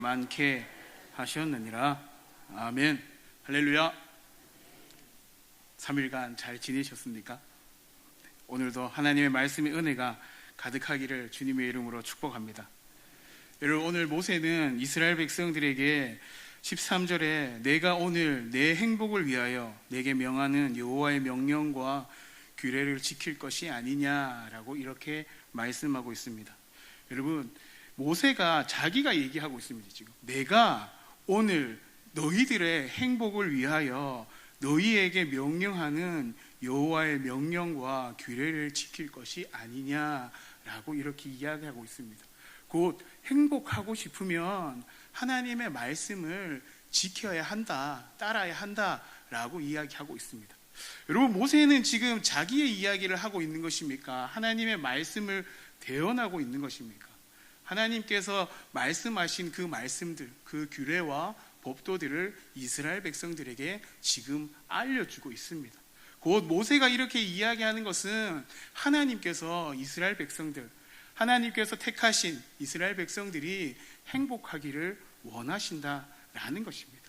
많게 하셨느니라. 아멘. 할렐루야. 3일간 잘 지내셨습니까? 오늘도 하나님의 말씀의 은혜가 가득하기를 주님의 이름으로 축복합니다. 여러분, 오늘 모세는 이스라엘 백성들에게 13절에 내가 오늘 내 행복을 위하여 내게 명하는 여호와의 명령과 규례를 지킬 것이 아니냐라고 이렇게 말씀하고 있습니다. 여러분, 모세가 자기가 얘기하고 있습니다. 지금 내가 오늘 너희들의 행복을 위하여 너희에게 명령하는 여호와의 명령과 규례를 지킬 것이 아니냐라고 이렇게 이야기하고 있습니다. 곧 행복하고 싶으면 하나님의 말씀을 지켜야 한다, 따라야 한다라고 이야기하고 있습니다. 여러분, 모세는 지금 자기의 이야기를 하고 있는 것입니까? 하나님의 말씀을 대언하고 있는 것입니까? 하나님께서 말씀하신 그 말씀들, 그 규례와 법도들을 이스라엘 백성들에게 지금 알려주고 있습니다. 곧 모세가 이렇게 이야기하는 것은 하나님께서 이스라엘 백성들, 하나님께서 택하신 이스라엘 백성들이 행복하기를 원하신다라는 것입니다.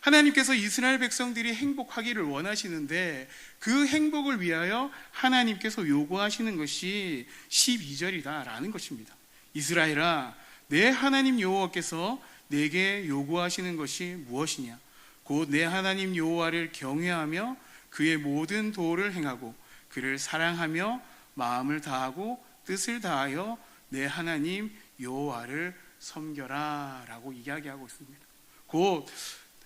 하나님께서 이스라엘 백성들이 행복하기를 원하시는데 그 행복을 위하여 하나님께서 요구하시는 것이 12절이다라는 것입니다. 이스라엘아, 내 하나님 여호와께서 내게 요구하시는 것이 무엇이냐? 곧 내 하나님 여호와를 경외하며 그의 모든 도를 행하고 그를 사랑하며 마음을 다하고 뜻을 다하여 내 하나님 여호와를 섬겨라 라고 이야기하고 있습니다. 곧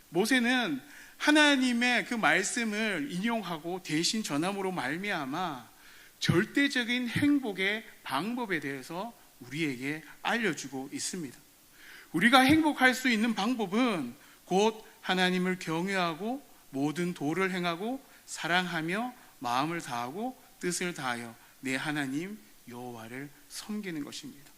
모세는 하나님의 그 말씀을 인용하고 대신 전함으로 말미암아 절대적인 행복의 방법에 대해서 우리에게 알려주고 있습니다. 우리가 행복할 수 있는 방법은 곧 하나님을 경외하고 모든 도를 행하고 사랑하며 마음을 다하고 뜻을 다하여 내 하나님 여호와를 섬기는 것입니다.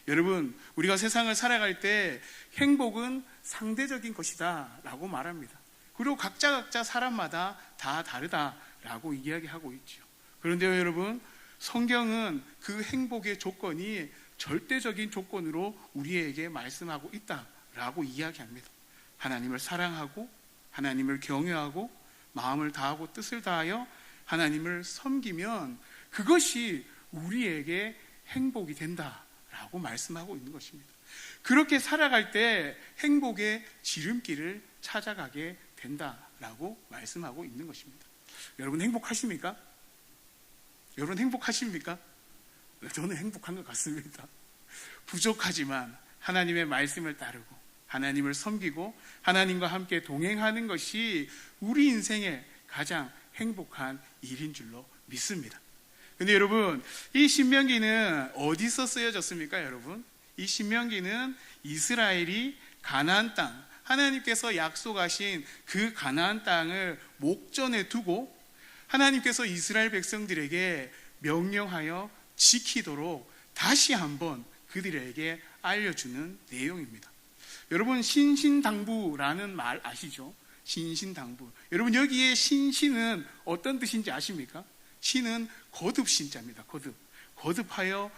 여러분, 우리가 세상을 살아갈 때 행복은 상대적인 것이다 라고 말합니다. 그리고 각자 사람마다 다 다르다라고 이야기하고 있죠. 그런데요, 여러분, 성경은 그 행복의 조건이 절대적인 조건으로 우리에게 말씀하고 있다라고 이야기합니다. 하나님을 사랑하고 하나님을 경외하고 마음을 다하고 뜻을 다하여 하나님을 섬기면 그것이 우리에게 행복이 된다라고 말씀하고 있는 것입니다. 그렇게 살아갈 때 행복의 지름길을 찾아가게 된다라고 말씀하고 있는 것입니다. 여러분, 행복하십니까? 여러분, 행복하십니까? 저는 행복한 것 같습니다. 부족하지만 하나님의 말씀을 따르고 하나님을 섬기고 하나님과 함께 동행하는 것이 우리 인생의 가장 행복한 일인 줄로 믿습니다. 근데 여러분, 이 신명기는 어디서 쓰여졌습니까? 여러분, 이 신명기는 이스라엘이 가나안 땅, 하나님께서 약속하신 그 가나안 땅을 목전에 두고 하나님께서 이스라엘 백성들에게 명령하여 지키도록 다시 한번 그들에게 알려주는 내용입니다. 여러분, 신신당부라는 말 아시죠? 신신당부. 여러분, 여기에 신신은 어떤 뜻인지 아십니까? 신은 거듭 신자입니다. 거듭하여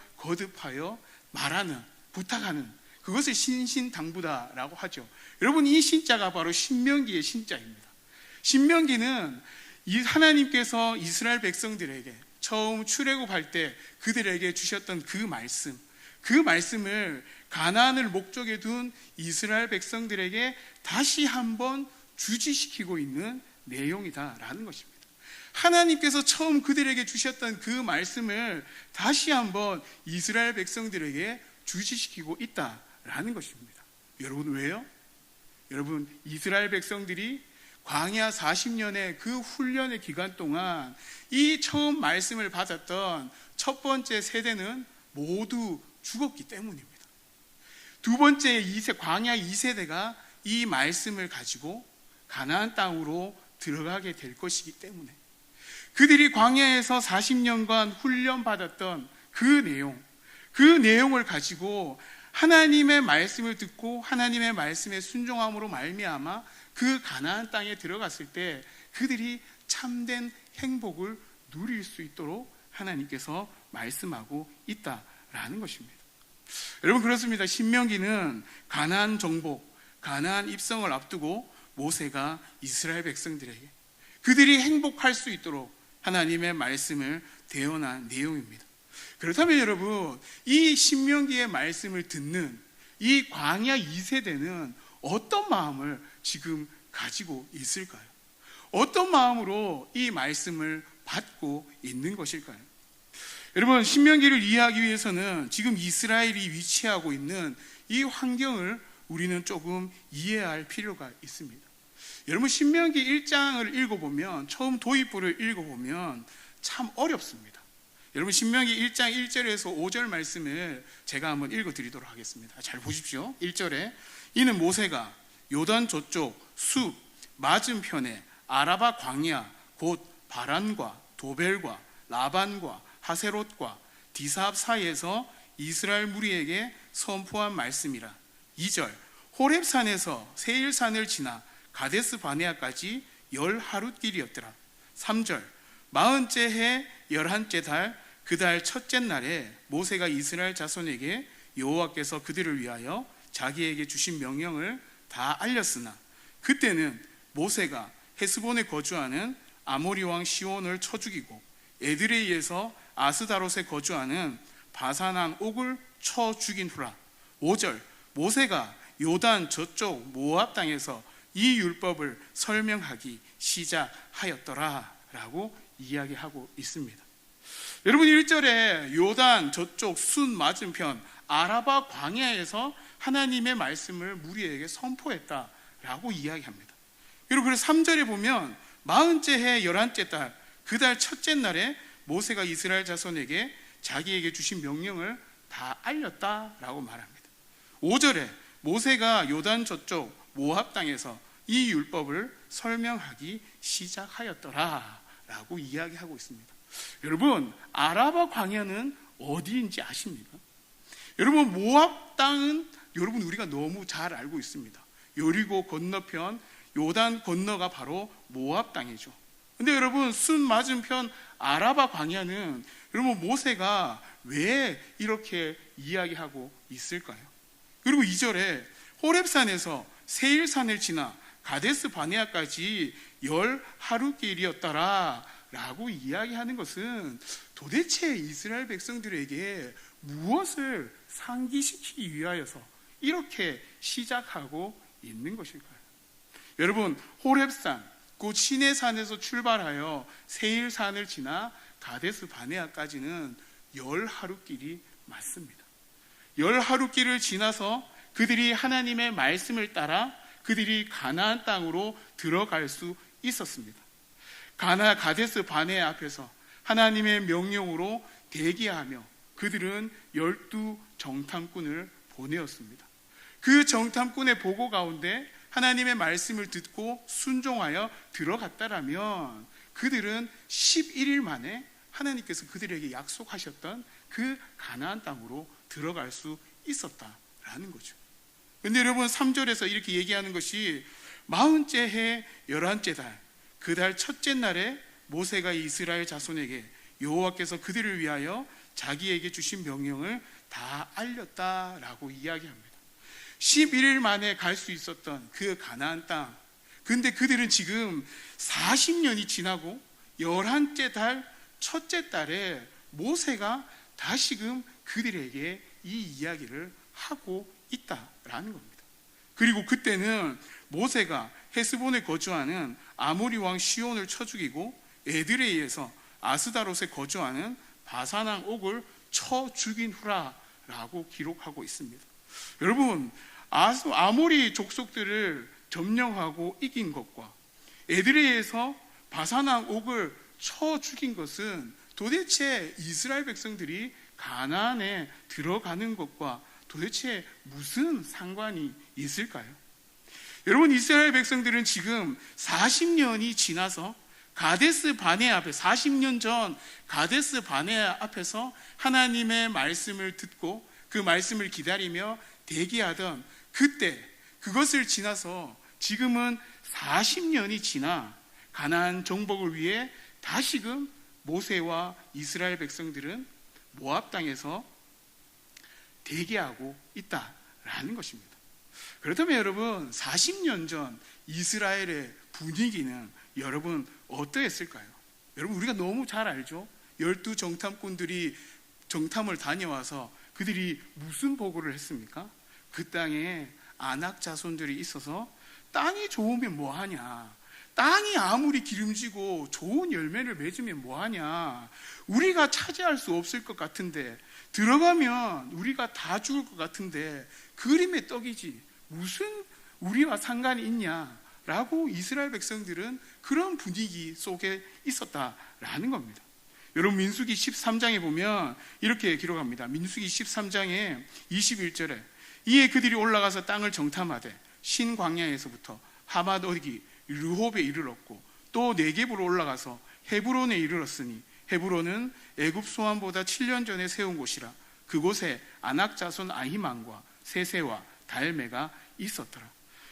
말하는, 부탁하는, 그것을 신신당부다라고 하죠. 여러분, 이 신자가 바로 신명기의 신자입니다. 신명기는 하나님께서 이스라엘 백성들에게 처음 출애굽할 때 그들에게 주셨던 그 말씀을 가나안을 목적에 둔 이스라엘 백성들에게 다시 한번 주지시키고 있는 내용이다라는 것입니다. 하나님께서 처음 그들에게 주셨던 그 말씀을 다시 한번 이스라엘 백성들에게 주지시키고 있다라는 것입니다. 여러분, 왜요? 여러분, 이스라엘 백성들이 광야 40년의 그 훈련의 기간 동안 이 처음 말씀을 받았던 첫 번째 세대는 모두 죽었기 때문입니다. 두 번째 광야 2세대가 이 말씀을 가지고 가나안 땅으로 들어가게 될 것이기 때문에 그들이 광야에서 40년간 훈련받았던 그 내용을 가지고 하나님의 말씀을 듣고 하나님의 말씀에 순종함으로 말미암아 그 가나안 땅에 들어갔을 때 그들이 참된 행복을 누릴 수 있도록 하나님께서 말씀하고 있다라는 것입니다. 여러분 그렇습니다. 신명기는 가나안 정복, 가나안 입성을 앞두고 모세가 이스라엘 백성들에게 그들이 행복할 수 있도록 하나님의 말씀을 대언한 내용입니다. 그렇다면 여러분, 이 신명기의 말씀을 듣는 이 광야 2세대는 어떤 마음을 지금 가지고 있을까요? 어떤 마음으로 이 말씀을 받고 있는 것일까요? 여러분, 신명기를 이해하기 위해서는 지금 이스라엘이 위치하고 있는 이 환경을 우리는 조금 이해할 필요가 있습니다. 여러분, 신명기 1장을 읽어보면, 처음 도입부를 읽어보면 참 어렵습니다. 여러분, 신명기 1장 1절에서 5절 말씀을 제가 한번 읽어드리도록 하겠습니다. 잘 보십시오. 1절에 이는 모세가 요단 저쪽 숲 맞은편에 아라바 광야 곧 바란과 도벨과 라반과 하세롯과 디사합 사이에서 이스라엘 무리에게 선포한 말씀이라. 2절 호렙산에서 세일산을 지나 가데스 바네아까지 10하룻길이었더라. 3절 40째 해 11째 달 그 달 첫째 날에 모세가 이스라엘 자손에게 여호와께서 그들을 위하여 자기에게 주신 명령을 다 알렸으나 그때는 모세가 헤스본에 거주하는 아모리 왕 시온을 쳐 죽이고 에드레이에서 아스다롯에 거주하는 바산한 옥을 쳐 죽인 후라. 5절 모세가 요단 저쪽 모압 땅에서 이 율법을 설명하기 시작하였더라 라고 이야기하고 있습니다. 여러분, 1절에 요단 저쪽 순 맞은편 아라바 광야에서 하나님의 말씀을 무리에게 선포했다라고 이야기합니다. 그리고 3절에 보면 40째 해 11째 달 그 달 첫째 날에 모세가 이스라엘 자손에게 자기에게 주신 명령을 다 알렸다라고 말합니다. 5절에 모세가 요단 저쪽 모압 땅에서 이 율법을 설명하기 시작하였더라라고 이야기하고 있습니다. 여러분, 아라바 광야는 어디인지 아십니까? 여러분, 모압 땅은 여러분 우리가 너무 잘 알고 있습니다. 여리고 건너편 요단 건너가 바로 모압 땅이죠. 근데 여러분, 순 맞은편 아라바 광야는 여러분 모세가 왜 이렇게 이야기하고 있을까요? 그리고 2절에 호렙산에서 세일산을 지나 가데스 바네아까지 10하룻길이었더라 라고 이야기하는 것은 도대체 이스라엘 백성들에게 무엇을 상기시키기 위하여서 이렇게 시작하고 있는 것일까요? 여러분, 호렙산 곧 시내산에서 출발하여 세일산을 지나 가데스 바네아까지는 10하룻길이 맞습니다. 10하룻길을 지나서 그들이 하나님의 말씀을 따라 그들이 가나안 땅으로 들어갈 수 있었습니다. 가데스 바네아 앞에서 하나님의 명령으로 대기하며 그들은 12 정탐꾼을 보내었습니다. 그 정탐꾼의 보고 가운데 하나님의 말씀을 듣고 순종하여 들어갔다라면 그들은 11일 만에 하나님께서 그들에게 약속하셨던 그 가나안 땅으로 들어갈 수 있었다라는 거죠. 그런데 여러분, 3절에서 이렇게 얘기하는 것이 40째 해 11째 달 그 달 첫째 날에 모세가 이스라엘 자손에게 여호와께서 그들을 위하여 자기에게 주신 명령을 다 알렸다라고 이야기합니다. 11일 만에 갈 수 있었던 그 가나안 땅, 근데 그들은 지금 40년이 지나고 11째 달 첫째 달에 모세가 다시금 그들에게 이 이야기를 하고 있다라는 겁니다. 그리고 그때는 모세가 헤스본에 거주하는 아모리 왕 시온을 쳐 죽이고 에드레이에서 아스다롯에 거주하는 바산왕 옥을 쳐 죽인 후라라고 기록하고 있습니다. 여러분, 아모리 족속들을 점령하고 이긴 것과 에드레이에서 바산왕 옥을 쳐 죽인 것은 도대체 이스라엘 백성들이 가나안에 들어가는 것과 도대체 무슨 상관이 있을까요? 여러분, 이스라엘 백성들은 지금 40년이 지나서 가데스 바네아 앞에 40년 전 가데스 바네아 앞에서 하나님의 말씀을 듣고 그 말씀을 기다리며 대기하던 그때, 그것을 지나서 지금은 40년이 지나 가나안 정복을 위해 다시금 모세와 이스라엘 백성들은 모압 땅에서 대기하고 있다라는 것입니다. 그렇다면 여러분, 40년 전 이스라엘의 분위기는 여러분 어떠했을까요? 여러분, 우리가 너무 잘 알죠? 12 정탐꾼들이 정탐을 다녀와서 그들이 무슨 보고를 했습니까? 그 땅에 아낙 자손들이 있어서 땅이 좋으면 뭐하냐, 땅이 아무리 기름지고 좋은 열매를 맺으면 뭐하냐, 우리가 차지할 수 없을 것 같은데, 들어가면 우리가 다 죽을 것 같은데 그림의 떡이지 무슨 우리와 상관이 있냐라고 이스라엘 백성들은 그런 분위기 속에 있었다라는 겁니다. 여러분, 민수기 13장에 보면 이렇게 기록합니다. 민수기 13장에 21절에 이에 그들이 올라가서 땅을 정탐하되 신광야에서부터 하맛 어디 르홉에 이르렀고 또 네겝으로 올라가서 헤브론에 이르렀으니 헤브론은 애굽 소환보다 7년 전에 세운 곳이라. 그곳에 아낙 자손 아히만과 세세와 달메가 있었더라.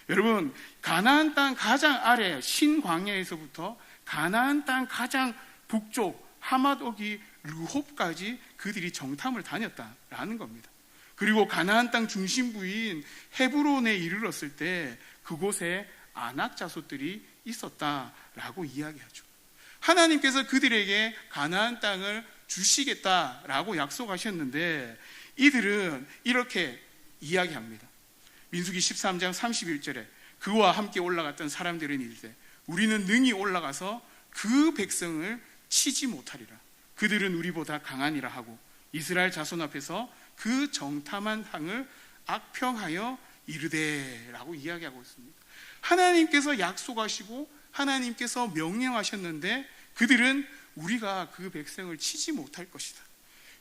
여러분, 가나안 땅 가장 아래 신광야에서부터 가나안 땅 가장 북쪽 하맛 어기 르홉까지 그들이 정탐을 다녔다라는 겁니다. 그리고 가나안 땅 중심부인 헤브론에 이르렀을 때 그곳에 아낙 자손들이 있었다라고 이야기하죠. 하나님께서 그들에게 가나안 땅을 주시겠다라고 약속하셨는데 이들은 이렇게 이야기합니다. 민수기 13장 31절에 그와 함께 올라갔던 사람들은 이르되 우리는 능히 올라가서 그 백성을 치지 못하리라. 그들은 우리보다 강하니라 하고 이스라엘 자손 앞에서 그 정탐한 땅을 악평하여 이르되라고 이야기하고 있습니다. 하나님께서 약속하시고 하나님께서 명령하셨는데 그들은 우리가 그 백성을 치지 못할 것이다.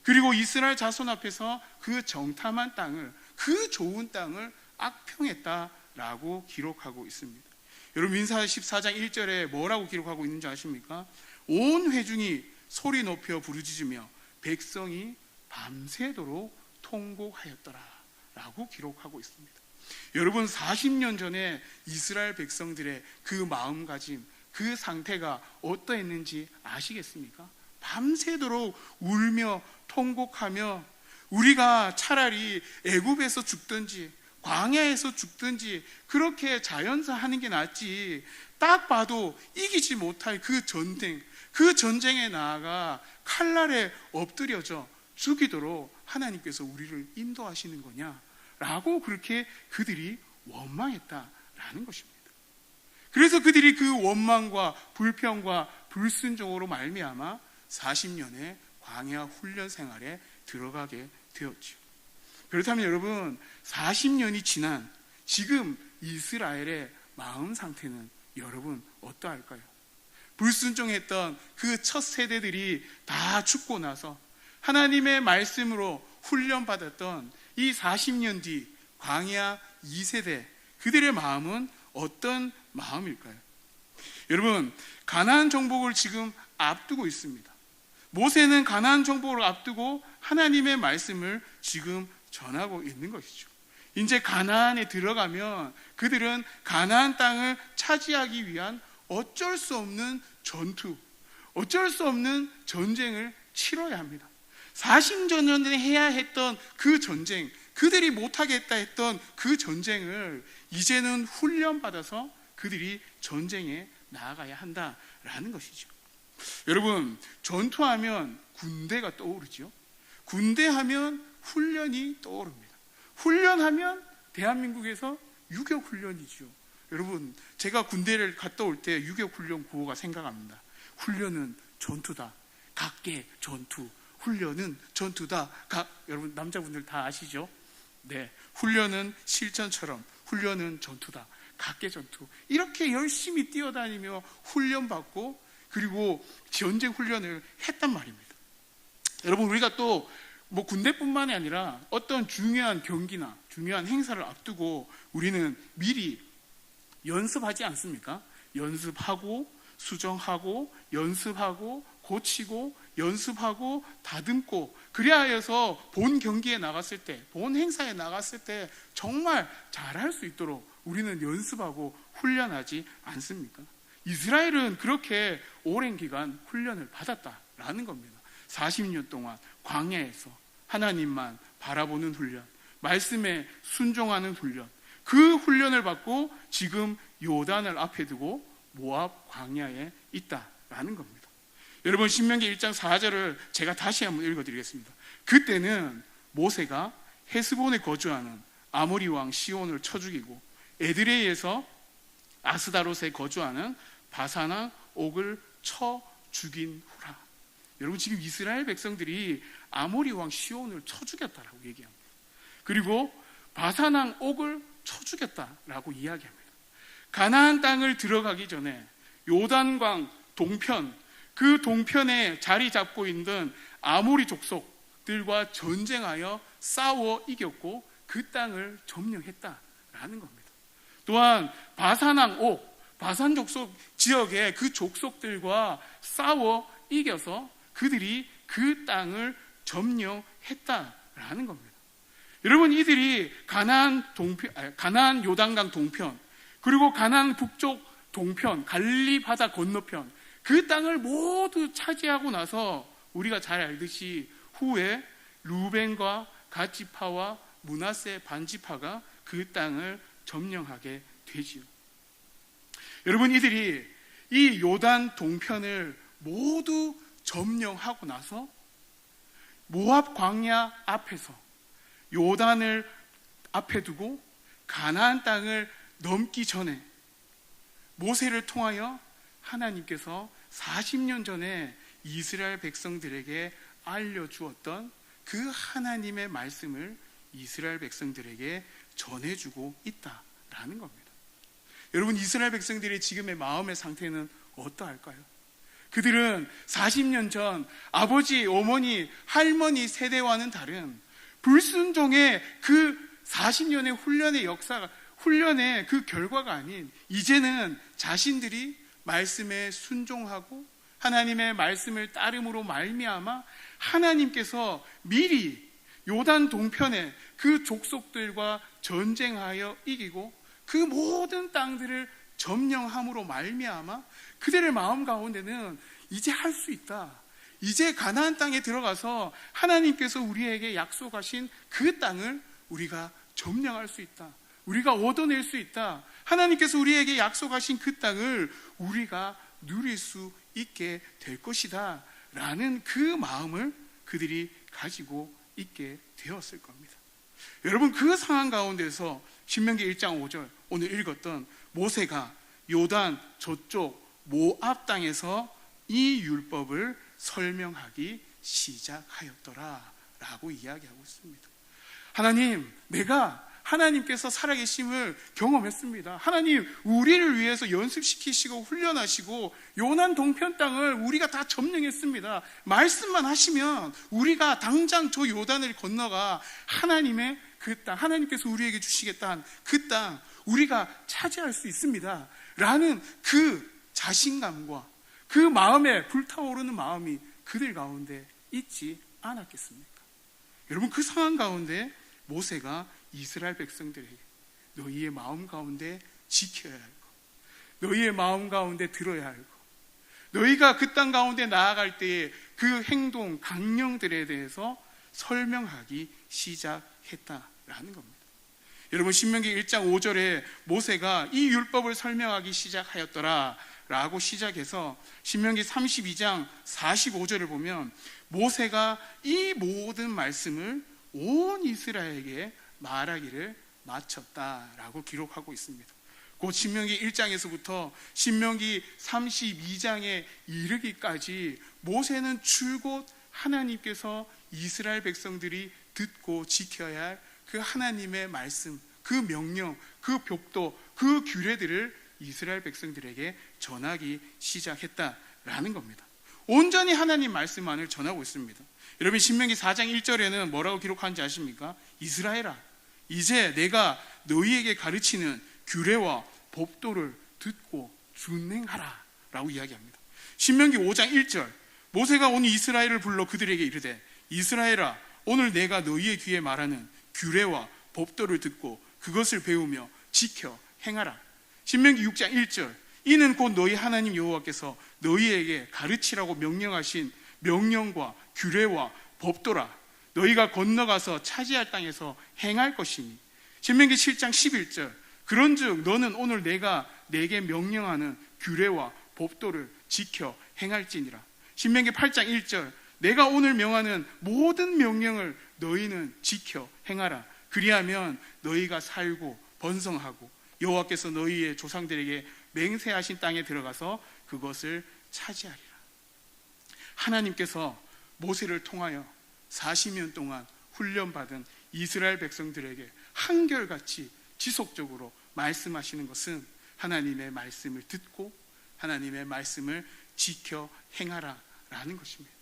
그리고 이스라엘 자손 앞에서 그 정탐한 땅을, 그 좋은 땅을 악평했다라고 기록하고 있습니다. 여러분, 민수기 14장 1절에 뭐라고 기록하고 있는지 아십니까? 온 회중이 소리 높여 부르짖으며 백성이 밤새도록 통곡하였더라 라고 기록하고 있습니다. 여러분, 40년 전에 이스라엘 백성들의 그 마음가짐, 그 상태가 어떠했는지 아시겠습니까? 밤새도록 울며 통곡하며 우리가 차라리 애굽에서 죽든지 광야에서 죽든지 그렇게 자연사 하는 게 낫지, 딱 봐도 이기지 못할 그 전쟁, 그 전쟁에 나아가 칼날에 엎드려져 죽이도록 하나님께서 우리를 인도하시는 거냐라고 그렇게 그들이 원망했다라는 것입니다. 그래서 그들이 그 원망과 불평과 불순종으로 말미암아 40년의 광야 훈련 생활에 들어가게 되었죠. 그렇다면 여러분, 40년이 지난 지금 이스라엘의 마음 상태는 여러분 어떠할까요? 불순종했던 그 첫 세대들이 다 죽고 나서 하나님의 말씀으로 훈련받았던 이 40년 뒤 광야 2세대, 그들의 마음은 어떤 마음일까요? 여러분, 가나안 정복을 지금 앞두고 있습니다. 모세는 가나안 정복을 앞두고 하나님의 말씀을 지금 전하고 있는 것이죠. 이제 가나안에 들어가면 그들은 가나안 땅을 차지하기 위한 어쩔 수 없는 전투, 어쩔 수 없는 전쟁을 치러야 합니다. 40년 전에 해야 했던 그 전쟁, 그들이 못하겠다 했던 그 전쟁을 이제는 훈련받아서 그들이 전쟁에 나아가야 한다라는 것이죠. 여러분, 전투하면 군대가 떠오르죠. 군대하면 훈련이 떠오릅니다. 훈련하면 대한민국에서 유격훈련이죠. 여러분, 제가 군대를 갔다 올 때 유격훈련 구호가 생각합니다. 훈련은 전투다. 각계 전투. 훈련은 전투다. 여러분, 남자분들 다 아시죠? 네, 훈련은 실전처럼 훈련은 전투다. 각계 전투. 이렇게 열심히 뛰어다니며 훈련받고 그리고 전쟁 훈련을 했단 말입니다. 여러분, 우리가 또 군대뿐만이 아니라 어떤 중요한 경기나 중요한 행사를 앞두고 우리는 미리 연습하지 않습니까? 연습하고 수정하고 연습하고 고치고 연습하고 다듬고, 그래야 해서 본 경기에 나갔을 때, 본 행사에 나갔을 때 정말 잘할 수 있도록 우리는 연습하고 훈련하지 않습니까? 이스라엘은 그렇게 오랜 기간 훈련을 받았다라는 겁니다. 40년 동안 광야에서 하나님만 바라보는 훈련, 말씀에 순종하는 훈련, 그 훈련을 받고 지금 요단을 앞에 두고 모압 광야에 있다라는 겁니다. 여러분, 신명기 1장 4절을 제가 다시 한번 읽어드리겠습니다. 그때는 모세가 헤스본에 거주하는 아모리 왕 시온을 쳐 죽이고 에드레이에서 아스다롯에 거주하는 바사나 옥을 쳐 죽인 후라. 여러분, 지금 이스라엘 백성들이 아모리 왕 시온을 쳐 죽였다라고 얘기합니다. 그리고 바사나 옥을 쳐 죽였다라고 이야기합니다. 가나안 땅을 들어가기 전에 요단강 동편, 그 동편에 자리 잡고 있는 아모리 족속들과 전쟁하여 싸워 이겼고 그 땅을 점령했다라는 겁니다. 또한 바사나 옥, 바산 족속 지역의 그 족속들과 싸워 이겨서 그들이 그 땅을 점령했다라는 겁니다. 여러분, 이들이 가나안 요단강 동편, 그리고 가나안 북쪽 동편, 갈릴리 바다 건너편, 그 땅을 모두 차지하고 나서 우리가 잘 알듯이 후에 루벤과 갓지파와 므낫세 반지파가 그 땅을 점령하게 되지요. 여러분, 이들이 이 요단 동편을 모두 점령하고 나서 모압 광야 앞에서 요단을 앞에 두고 가나안 땅을 넘기 전에 모세를 통하여 하나님께서 40년 전에 이스라엘 백성들에게 알려주었던 그 하나님의 말씀을 이스라엘 백성들에게 전해주고 있다라는 겁니다. 여러분, 이스라엘 백성들의 지금의 마음의 상태는 어떠할까요? 그들은 40년 전 아버지, 어머니, 할머니 세대와는 다른 불순종의 그 40년의 훈련의 역사가, 훈련의 그 결과가 아닌 이제는 자신들이 말씀에 순종하고 하나님의 말씀을 따름으로 말미암아 하나님께서 미리 요단 동편에 그 족속들과 전쟁하여 이기고 그 모든 땅들을 점령함으로 말미암아 그들의 마음 가운데는 이제 할 수 있다. 이제 가나안 땅에 들어가서 하나님께서 우리에게 약속하신 그 땅을 우리가 점령할 수 있다. 우리가 얻어낼 수 있다. 하나님께서 우리에게 약속하신 그 땅을 우리가 누릴 수 있게 될 것이다 라는 그 마음을 그들이 가지고 있게 되었을 겁니다. 여러분, 그 상황 가운데서 신명기 1장 5절 오늘 읽었던 모세가 요단 저쪽 모압 땅에서 이 율법을 설명하기 시작하였더라 라고 이야기하고 있습니다. 하나님, 내가 하나님께서 살아계심을 경험했습니다. 하나님, 우리를 위해서 연습시키시고 훈련하시고 요난 동편 땅을 우리가 다 점령했습니다. 말씀만 하시면 우리가 당장 저 요단을 건너가 하나님의 그 땅, 하나님께서 우리에게 주시겠다는 그 땅 우리가 차지할 수 있습니다 라는 그 자신감과 그 마음에 불타오르는 마음이 그들 가운데 있지 않았겠습니까? 여러분, 그 상황 가운데 모세가 이스라엘 백성들에게 너희의 마음 가운데 지켜야 할 것, 너희의 마음 가운데 들어야 할 것, 너희가 그 땅 가운데 나아갈 때의 그 행동, 강령들에 대해서 설명하기 시작했다라는 겁니다. 여러분, 신명기 1장 5절에 모세가 이 율법을 설명하기 시작하였더라 라고 시작해서 신명기 32장 45절을 보면 모세가 이 모든 말씀을 온 이스라엘에게 말하기를 마쳤다라고 기록하고 있습니다. 곧 신명기 1장에서부터 신명기 32장에 이르기까지 모세는 줄곧 하나님께서 이스라엘 백성들이 듣고 지켜야 할 그 하나님의 말씀, 그 명령, 그 벽도, 그 규례들을 이스라엘 백성들에게 전하기 시작했다라는 겁니다. 온전히 하나님 말씀만을 전하고 있습니다. 여러분, 신명기 4장 1절에는 뭐라고 기록하는지 아십니까? 이스라엘아, 이제 내가 너희에게 가르치는 규례와 법도를 듣고 준행하라 라고 이야기합니다. 신명기 5장 1절, 모세가 온 이스라엘을 불러 그들에게 이르되 이스라엘아, 오늘 내가 너희의 귀에 말하는 규례와 법도를 듣고 그것을 배우며 지켜 행하라. 신명기 6장 1절, 이는 곧 너희 하나님 여호와께서 너희에게 가르치라고 명령하신 명령과 규례와 법도라. 너희가 건너가서 차지할 땅에서 행할 것이니. 신명기 7장 11절 그런즉 너는 오늘 내가 내게 명령하는 규례와 법도를 지켜 행할지니라. 신명기 8장 1절 내가 오늘 명하는 모든 명령을 너희는 지켜 행하라. 그리하면 너희가 살고 번성하고 여호와께서 너희의 조상들에게 맹세하신 땅에 들어가서 그것을 차지하리라. 하나님께서 모세를 통하여 40년 동안 훈련받은 이스라엘 백성들에게 한결같이 지속적으로 말씀하시는 것은 하나님의 말씀을 듣고 하나님의 말씀을 지켜 행하라 라는 것입니다.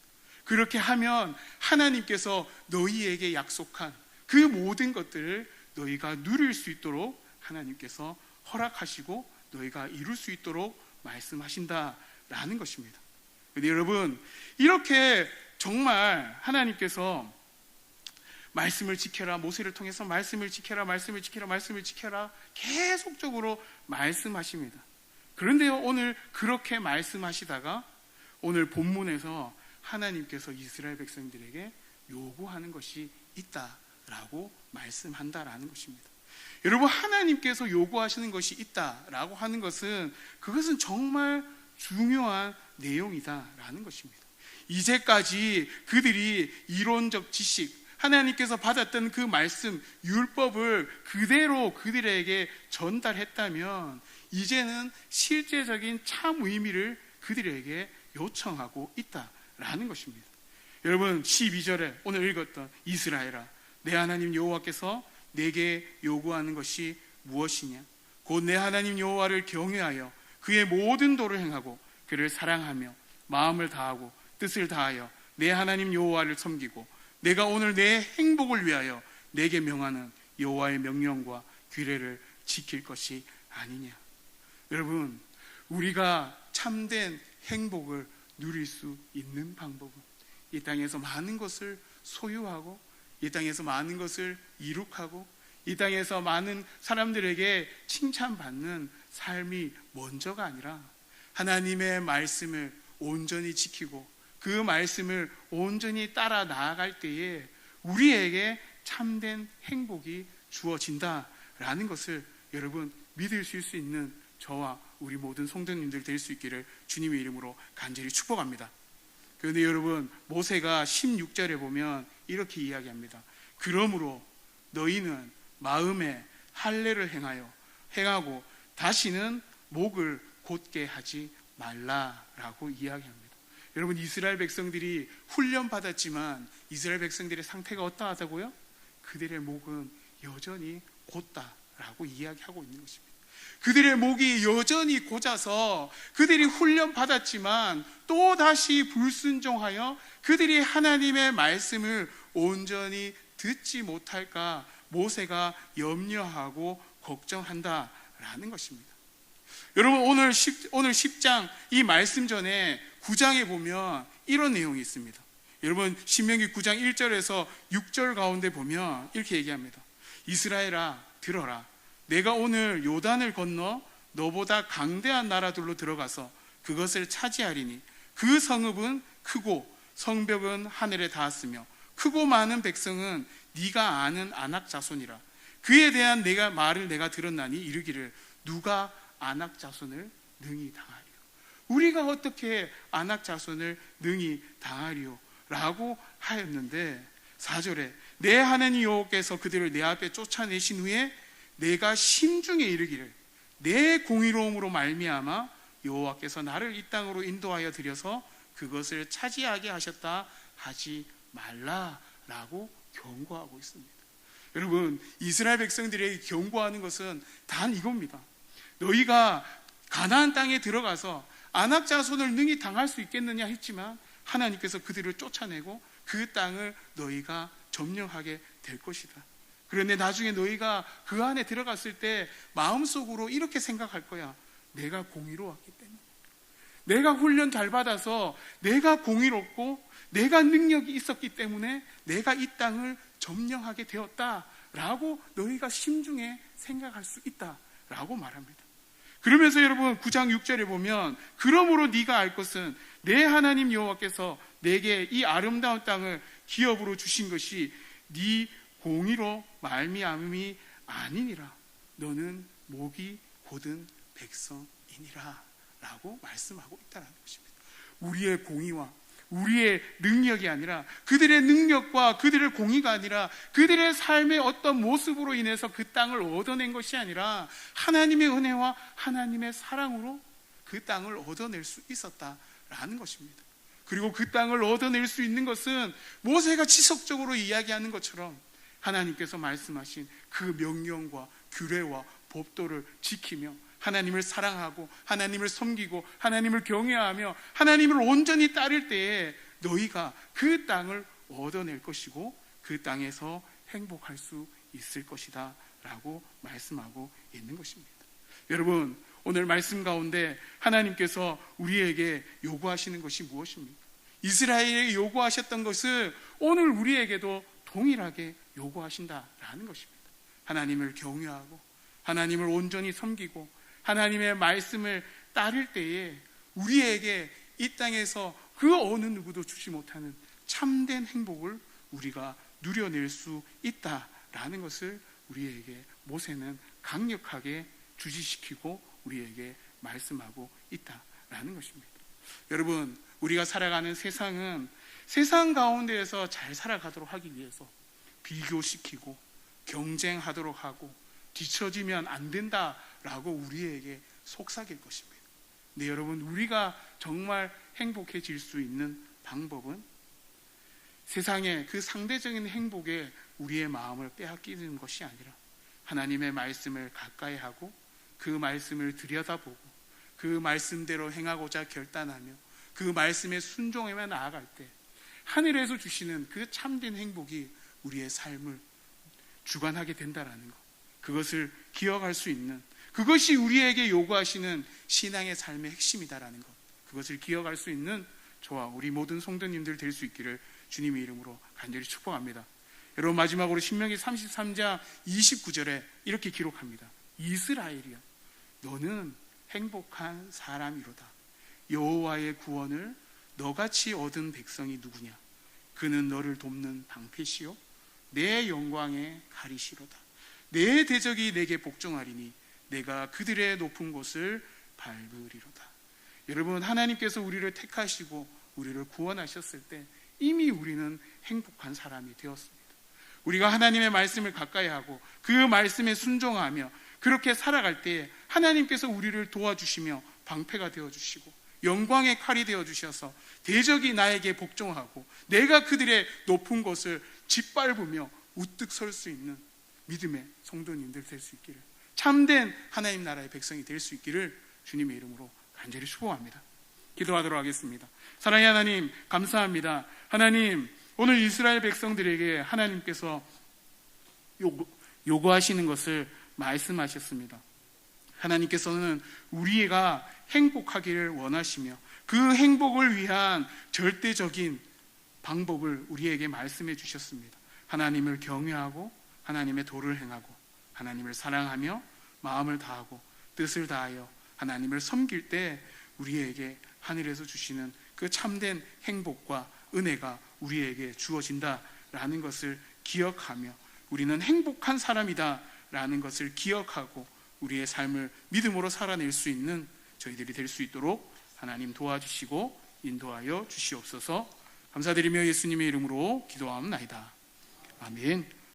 그렇게 하면 하나님께서 너희에게 약속한 그 모든 것들을 너희가 누릴 수 있도록 하나님께서 허락하시고 너희가 이룰 수 있도록 말씀하신다라는 것입니다. 근데 여러분, 이렇게 정말 하나님께서 말씀을 지켜라, 모세를 통해서 말씀을 지켜라, 말씀을 지켜라, 말씀을 지켜라 계속적으로 말씀하십니다. 그런데요, 오늘 그렇게 말씀하시다가 오늘 본문에서 하나님께서 이스라엘 백성들에게 요구하는 것이 있다라고 말씀한다라는 것입니다. 여러분, 하나님께서 요구하시는 것이 있다라고 하는 것은 그것은 정말 중요한 내용이다라는 것입니다. 이제까지 그들이 이론적 지식, 하나님께서 받았던 그 말씀, 율법을 그대로 그들에게 전달했다면 이제는 실제적인 참 의미를 그들에게 요청하고 있다라는 것입니다. 여러분, 12절에 오늘 읽었던 이스라엘아, 내 하나님 여호와께서 내게 요구하는 것이 무엇이냐? 곧 내 하나님 여호와를 경외하여 그의 모든 도를 행하고 그를 사랑하며 마음을 다하고 뜻을 다하여 내 하나님 여호와를 섬기고 내가 오늘 내 행복을 위하여 내게 명하는 여호와의 명령과 규례를 지킬 것이 아니냐. 여러분, 우리가 참된 행복을 누릴 수 있는 방법은 이 땅에서 많은 것을 소유하고 이 땅에서 많은 것을 이룩하고 이 땅에서 많은 사람들에게 칭찬받는 삶이 먼저가 아니라 하나님의 말씀을 온전히 지키고 그 말씀을 온전히 따라 나아갈 때에 우리에게 참된 행복이 주어진다라는 것을 여러분 믿을 수 있는 저와 우리 모든 성도님들 될 수 있기를 주님의 이름으로 간절히 축복합니다. 그런데 여러분, 모세가 16절에 보면 이렇게 이야기합니다. 그러므로 너희는 마음에 할례를 행하고 다시는 목을 곧게 하지 말라라고 이야기합니다. 여러분, 이스라엘 백성들이 훈련받았지만 이스라엘 백성들의 상태가 어떠하다고요? 그들의 목은 여전히 곧다라고 이야기하고 있는 것입니다. 그들의 목이 여전히 곧아서 그들이 훈련받았지만 또다시 불순종하여 그들이 하나님의 말씀을 온전히 듣지 못할까 모세가 염려하고 걱정한다라는 것입니다. 여러분, 오늘 10장 이 말씀 전에 9장에 보면 이런 내용이 있습니다. 여러분, 신명기 9장 1절에서 6절 가운데 보면 이렇게 얘기합니다. 이스라엘아, 들어라. 내가 오늘 요단을 건너 너보다 강대한 나라들로 들어가서 그것을 차지하리니 그 성읍은 크고 성벽은 하늘에 닿았으며 크고 많은 백성은 네가 아는 아낙 자손이라. 그에 대한 말을 내가 들었나니 이르기를 누가 아낙 자손을 능히 당하리요? 우리가 어떻게 아낙 자손을 능히 당하리요? 라고 하였는데 4절에 내 하나님 여호와께서 그들을 내 앞에 쫓아내신 후에 내가 심중에 이르기를 내 공의로움으로 말미암아 여호와께서 나를 이 땅으로 인도하여 들여서 그것을 차지하게 하셨다 하지 말라라고 경고하고 있습니다. 여러분, 이스라엘 백성들에게 경고하는 것은 단 이겁니다. 너희가 가나안 땅에 들어가서 아낙 자손을 능히 당할 수 있겠느냐 했지만 하나님께서 그들을 쫓아내고 그 땅을 너희가 점령하게 될 것이다. 그런데 나중에 너희가 그 안에 들어갔을 때 마음속으로 이렇게 생각할 거야. 내가 공의로웠기 때문에, 내가 훈련 잘 받아서 내가 공의롭고 내가 능력이 있었기 때문에 내가 이 땅을 점령하게 되었다라고 너희가 심중에 생각할 수 있다라고 말합니다. 그러면서 여러분 9장 6절에 보면 그러므로 네가 알 것은 내 하나님 여호와께서 내게 이 아름다운 땅을 기업으로 주신 것이 네 공의로 말미암음이 아니니라. 너는 목이 곧은 백성이니라 라고 말씀하고 있다는 것입니다. 우리의 공의와 우리의 능력이 아니라, 그들의 능력과 그들의 공의가 아니라, 그들의 삶의 어떤 모습으로 인해서 그 땅을 얻어낸 것이 아니라 하나님의 은혜와 하나님의 사랑으로 그 땅을 얻어낼 수 있었다라는 것입니다. 그리고 그 땅을 얻어낼 수 있는 것은 모세가 지속적으로 이야기하는 것처럼 하나님께서 말씀하신 그 명령과 규례와 법도를 지키며 하나님을 사랑하고 하나님을 섬기고 하나님을 경외하며 하나님을 온전히 따를 때에 너희가 그 땅을 얻어낼 것이고 그 땅에서 행복할 수 있을 것이다 라고 말씀하고 있는 것입니다. 여러분, 오늘 말씀 가운데 하나님께서 우리에게 요구하시는 것이 무엇입니까? 이스라엘에게 요구하셨던 것을 오늘 우리에게도 동일하게 요구하신다라는 것입니다. 하나님을 경외하고 하나님을 온전히 섬기고 하나님의 말씀을 따를 때에 우리에게 이 땅에서 그 어느 누구도 주지 못하는 참된 행복을 우리가 누려낼 수 있다라는 것을 우리에게 모세는 강력하게 주지시키고 우리에게 말씀하고 있다라는 것입니다. 여러분, 우리가 살아가는 세상은 세상 가운데에서 잘 살아가도록 하기 위해서 비교시키고 경쟁하도록 하고 뒤처지면 안 된다라고 우리에게 속삭일 것입니다. 네, 여러분, 우리가 정말 행복해질 수 있는 방법은 세상의 그 상대적인 행복에 우리의 마음을 빼앗기는 것이 아니라 하나님의 말씀을 가까이 하고 그 말씀을 들여다보고 그 말씀대로 행하고자 결단하며 그 말씀에 순종하며 나아갈 때 하늘에서 주시는 그 참된 행복이 우리의 삶을 주관하게 된다라는 것, 그것을 기억할 수 있는, 그것이 우리에게 요구하시는 신앙의 삶의 핵심이다라는 것, 그것을 기억할 수 있는 저와 우리 모든 성도님들 될 수 있기를 주님의 이름으로 간절히 축복합니다. 여러분, 마지막으로 신명기 33장 29절에 이렇게 기록합니다. 이스라엘이여, 너는 행복한 사람이로다. 여호와의 구원을 너같이 얻은 백성이 누구냐? 그는 너를 돕는 방패시요 내 영광의 가리시로다. 내 대적이 내게 복종하리니 내가 그들의 높은 곳을 밟으리로다. 여러분, 하나님께서 우리를 택하시고 우리를 구원하셨을 때 이미 우리는 행복한 사람이 되었습니다. 우리가 하나님의 말씀을 가까이 하고 그 말씀에 순종하며 그렇게 살아갈 때 하나님께서 우리를 도와주시며 방패가 되어주시고 영광의 칼이 되어주셔서 대적이 나에게 복종하고 내가 그들의 높은 곳을 짓밟으며 우뚝 설 수 있는 믿음의 성도님들 될 수 있기를, 참된 하나님 나라의 백성이 될 수 있기를 주님의 이름으로 간절히 축복합니다. 기도하도록 하겠습니다. 사랑의 하나님, 감사합니다. 하나님, 오늘 이스라엘 백성들에게 하나님께서 요구하시는 것을 말씀하셨습니다. 하나님께서는 우리가 행복하기를 원하시며 그 행복을 위한 절대적인 방법을 우리에게 말씀해 주셨습니다. 하나님을 경외하고 하나님의 도를 행하고 하나님을 사랑하며 마음을 다하고 뜻을 다하여 하나님을 섬길 때 우리에게 하늘에서 주시는 그 참된 행복과 은혜가 우리에게 주어진다라는 것을 기억하며 우리는 행복한 사람이다라는 것을 기억하고 우리의 삶을 믿음으로 살아낼 수 있는 저희들이 될 수 있도록 하나님 도와주시고 인도하여 주시옵소서. 감사드리며 예수님의 이름으로 기도하옵나이다. 아멘.